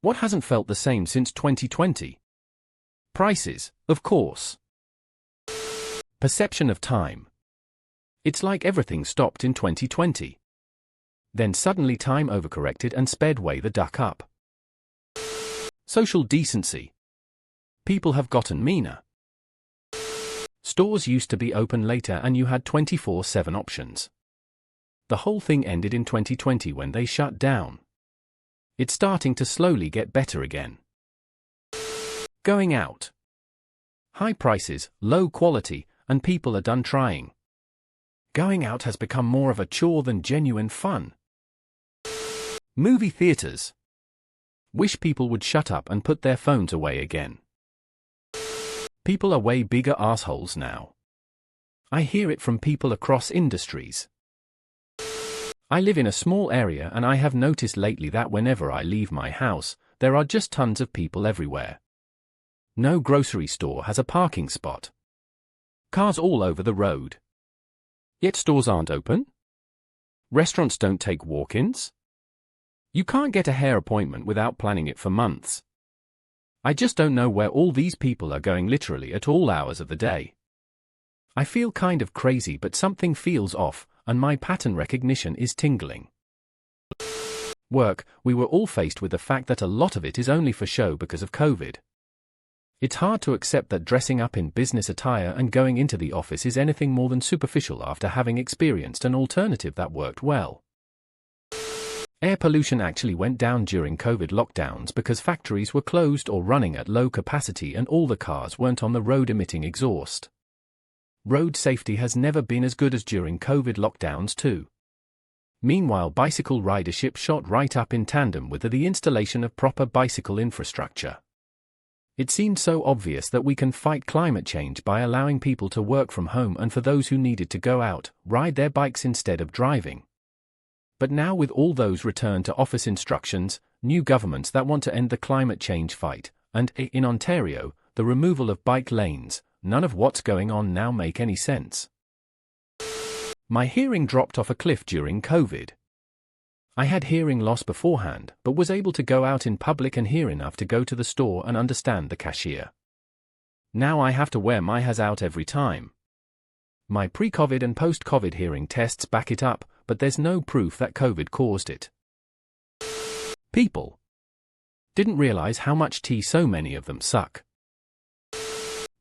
What hasn't felt the same since 2020? Prices, of course. Perception of time. It's like everything stopped in 2020. Then suddenly time overcorrected and sped way the duck up. Social decency. People have gotten meaner. Stores used to be open later and you had 24/7 options. The whole thing ended in 2020 when they shut down. It's starting to slowly get better again. Going out. High prices, low quality, and people are done trying. Going out has become more of a chore than genuine fun. Movie theaters. Wish people would shut up and put their phones away again. People are way bigger assholes now. I hear it from people across industries. I live in a small area and I have noticed lately that whenever I leave my house, there are just tons of people everywhere. No grocery store has a parking spot. Cars all over the road. Yet stores aren't open? Restaurants don't take walk-ins? You can't get a hair appointment without planning it for months. I just don't know where all these people are going literally at all hours of the day. I feel kind of crazy, but something feels off, and my pattern recognition is tingling. Work, we were all faced with the fact that a lot of it is only for show because of COVID. It's hard to accept that dressing up in business attire and going into the office is anything more than superficial after having experienced an alternative that worked well. Air pollution actually went down during COVID lockdowns because factories were closed or running at low capacity and all the cars weren't on the road emitting exhaust. Road safety has never been as good as during COVID lockdowns too. Meanwhile, bicycle ridership shot right up in tandem with the installation of proper bicycle infrastructure. It seemed so obvious that we can fight climate change by allowing people to work from home and for those who needed to go out, ride their bikes instead of driving. But now with all those return to office instructions, new governments that want to end the climate change fight, and, in Ontario, the removal of bike lanes, none of what's going on now make any sense. My hearing dropped off a cliff during COVID. I had hearing loss beforehand, but was able to go out in public and hear enough to go to the store and understand the cashier. Now I have to wear my HASN out every time. My pre-COVID and post-COVID hearing tests back it up, but there's no proof that COVID caused it. People. Didn't realize how much tea so many of them suck.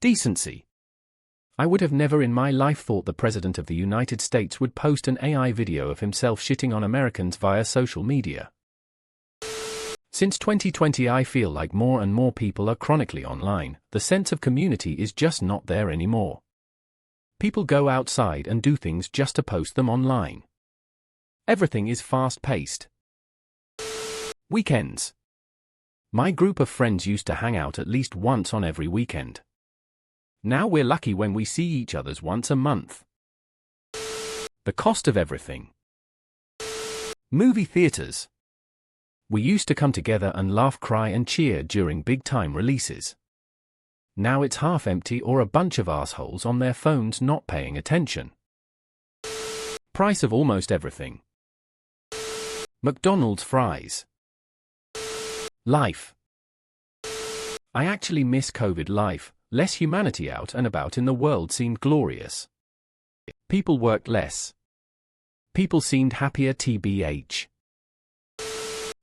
Decency. I would have never in my life thought the President of the United States would post an AI video of himself shitting on Americans via social media. Since 2020 I feel like more and more people are chronically online, the sense of community is just not there anymore. People go outside and do things just to post them online. Everything is fast-paced. Weekends. My group of friends used to hang out at least once on every weekend. Now we're lucky when we see each other once a month. The cost of everything. Movie theaters. We used to come together and laugh, cry and cheer during big-time releases. Now it's half empty or a bunch of assholes on their phones not paying attention. Price of almost everything. McDonald's fries. Life. I actually miss COVID life. Less humanity out and about in the world seemed glorious. People worked less. People seemed happier tbh.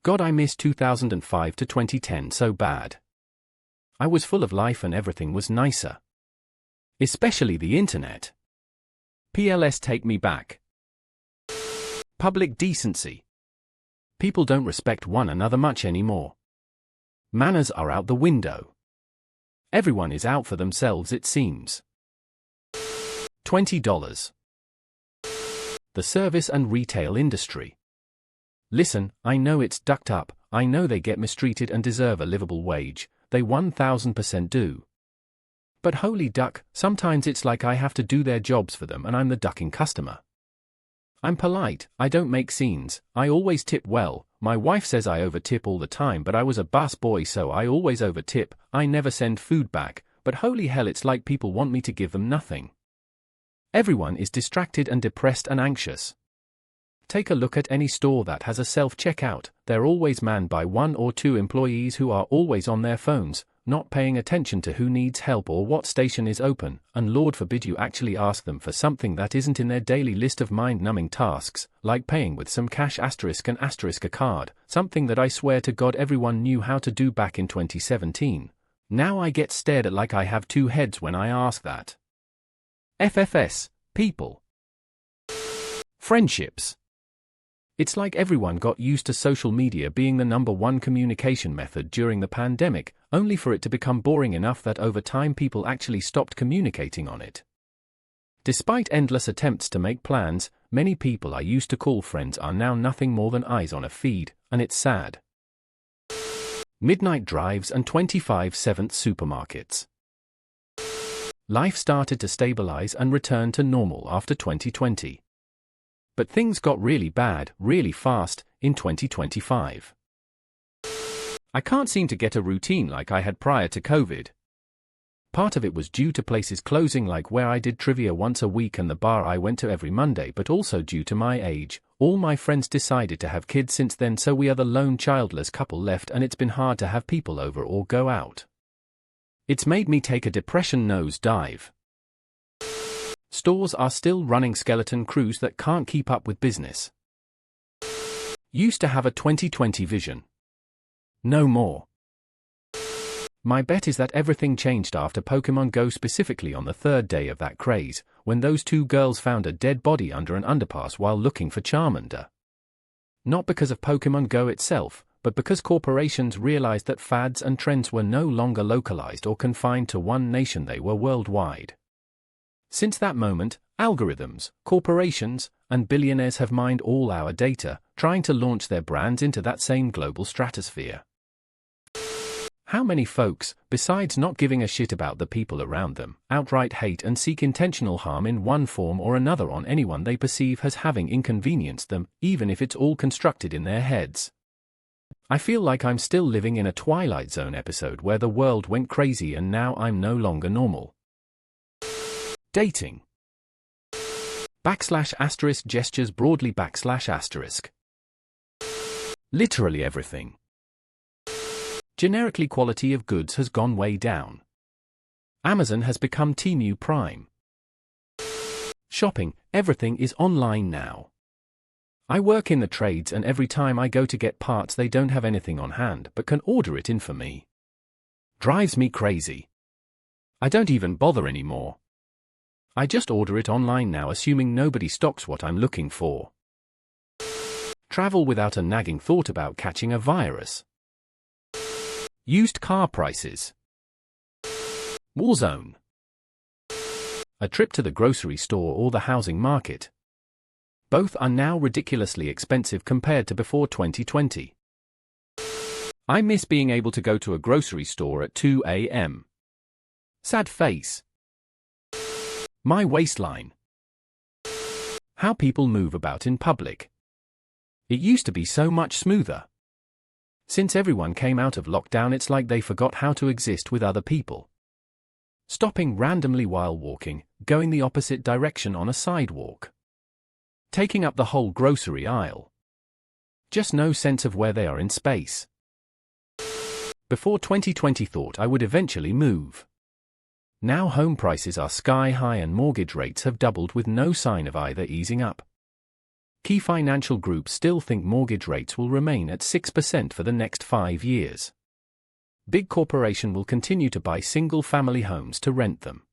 God, I miss 2005 to 2010 so bad. I was full of life and everything was nicer. Especially the internet. PLS take me back. Public decency. People don't respect one another much anymore. Manners are out the window. Everyone is out for themselves, it seems. $20. The service and retail industry. Listen, I know it's ducked up, I know they get mistreated and deserve a livable wage, they 1000% do. But holy duck, sometimes it's like I have to do their jobs for them and I'm the ducking customer. I'm polite, I don't make scenes, I always tip well. My wife says I overtip all the time, but I was a bus boy so I always overtip. I never send food back, but holy hell, it's like people want me to give them nothing. Everyone is distracted and depressed and anxious. Take a look at any store that has a self-checkout. They're always manned by 1 or 2 employees who are always on their phones, not paying attention to who needs help or what station is open, and Lord forbid you actually ask them for something that isn't in their daily list of mind-numbing tasks, like paying with some cash *** and *** a card, something that I swear to God everyone knew how to do back in 2017. Now I get stared at like I have 2 heads when I ask that. FFS, people. Friendships. It's like everyone got used to social media being the #1 communication method during the pandemic, only for it to become boring enough that over time people actually stopped communicating on it. Despite endless attempts to make plans, many people I used to call friends are now nothing more than eyes on a feed, and it's sad. Midnight drives and 24/7 supermarkets. Life started to stabilize and return to normal after 2020. But things got really bad, really fast, in 2025. I can't seem to get a routine like I had prior to COVID. Part of it was due to places closing, like where I did trivia once a week and the bar I went to every Monday, but also due to my age. All my friends decided to have kids since then, so we are the lone childless couple left, and it's been hard to have people over or go out. It's made me take a depression nosedive. Stores are still running skeleton crews that can't keep up with business. Used to have a 2020 vision. No more. My bet is that everything changed after Pokemon Go, specifically on the 3rd day of that craze, when those 2 girls found a dead body under an underpass while looking for Charmander. Not because of Pokemon Go itself, but because corporations realized that fads and trends were no longer localized or confined to one nation, they were worldwide. Since that moment, algorithms, corporations, and billionaires have mined all our data, trying to launch their brands into that same global stratosphere. How many folks, besides not giving a shit about the people around them, outright hate and seek intentional harm in one form or another on anyone they perceive as having inconvenienced them, even if it's all constructed in their heads? I feel like I'm still living in a Twilight Zone episode where the world went crazy and now I'm no longer normal. Dating. / gestures broadly / Literally everything. Generically, quality of goods has gone way down. Amazon has become Temu Prime. Shopping, everything is online now. I work in the trades, and every time I go to get parts they don't have anything on hand but can order it in for me. Drives me crazy. I don't even bother anymore. I just order it online now, assuming nobody stocks what I'm looking for. Travel without a nagging thought about catching a virus. Used car prices. Warzone. A trip to the grocery store or the housing market. Both are now ridiculously expensive compared to before 2020. I miss being able to go to a grocery store at 2 a.m. Sad face. My waistline. How people move about in public. It used to be so much smoother. Since everyone came out of lockdown, it's like they forgot how to exist with other people. Stopping randomly while walking, going the opposite direction on a sidewalk. Taking up the whole grocery aisle. Just no sense of where they are in space. Before 2020 thought I would eventually move. Now home prices are sky high and mortgage rates have doubled with no sign of either easing up. Key financial groups still think mortgage rates will remain at 6% for the next 5 years. Big corporation will continue to buy single-family homes to rent them.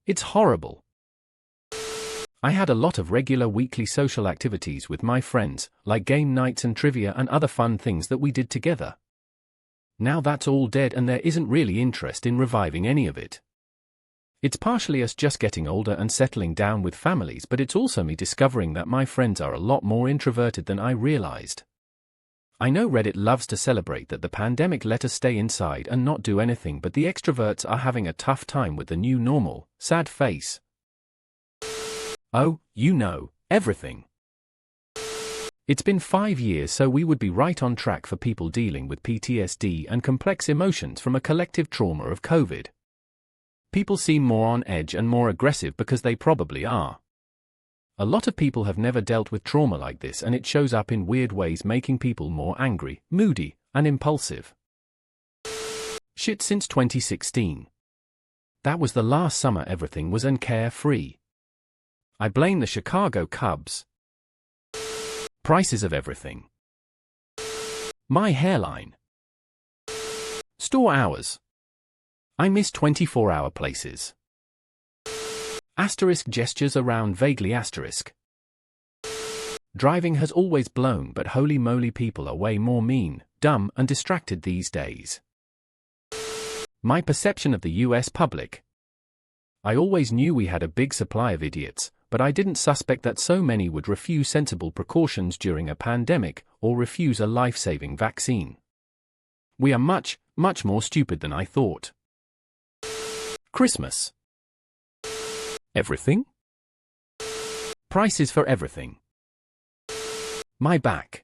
It's horrible. I had a lot of regular weekly social activities with my friends, like game nights and trivia and other fun things that we did together. Now that's all dead and there isn't really interest in reviving any of it. It's partially us just getting older and settling down with families, but it's also me discovering that my friends are a lot more introverted than I realized. I know Reddit loves to celebrate that the pandemic let us stay inside and not do anything, but the extroverts are having a tough time with the new normal. Sad face. Oh, you know, everything. It's been 5 years, so we would be right on track for people dealing with PTSD and complex emotions from a collective trauma of COVID. People seem more on edge and more aggressive because they probably are. A lot of people have never dealt with trauma like this, and it shows up in weird ways, making people more angry, moody, and impulsive. Shit since 2016. That was the last summer everything was carefree. I blame the Chicago Cubs. Prices of everything. My hairline. Store hours. I miss 24-hour places. Asterisk gestures around vaguely asterisk. Driving has always blown, but holy moly, people are way more mean, dumb, and distracted these days. My perception of the US public. I always knew we had a big supply of idiots, but I didn't suspect that so many would refuse sensible precautions during a pandemic or refuse a life-saving vaccine. We are much, much more stupid than I thought. Christmas. Everything? Prices for everything. My back.